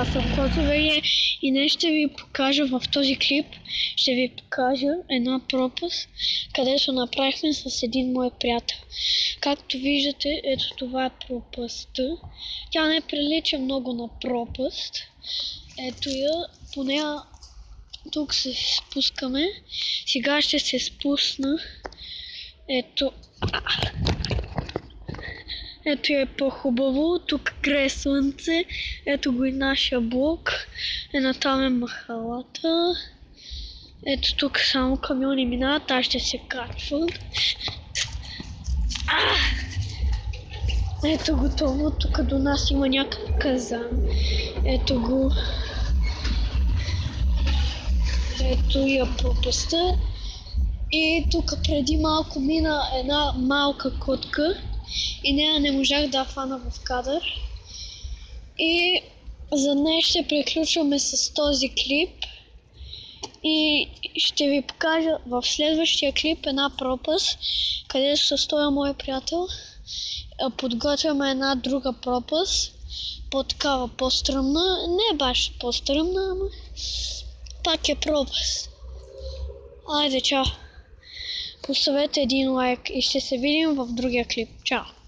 аз съм Козове и днес ще ви покажа в този клип, ще ви покажа една пропаст, където направихме с един мой приятел. Както виждате, ето това е пропастта. Тя не прилича много на пропаст. Ето я, по нея тук се спускаме. Сега ще се спусна. Ето. Ето е по-хубаво, тук грее слънце, ето го и нашия блок, там е махалата, ето тук само камиони минават, аз ще се качвам. Ето готово, тук до нас има някакъв казан, ето го, ето я пропаста и тук преди малко мина една малка котка. И нея не можах да фана в кадър. И за днес ще приключваме с този клип. И ще ви покажа в следващия клип една пропаст, където се стоя мой приятел. Подготвяме една друга пропаст. По-такава по-стръмна. Не баш по-стръмна, ама пак е пропаст. Айде, чао! Поставете един лайк и ще се видим в другия клип. Чао!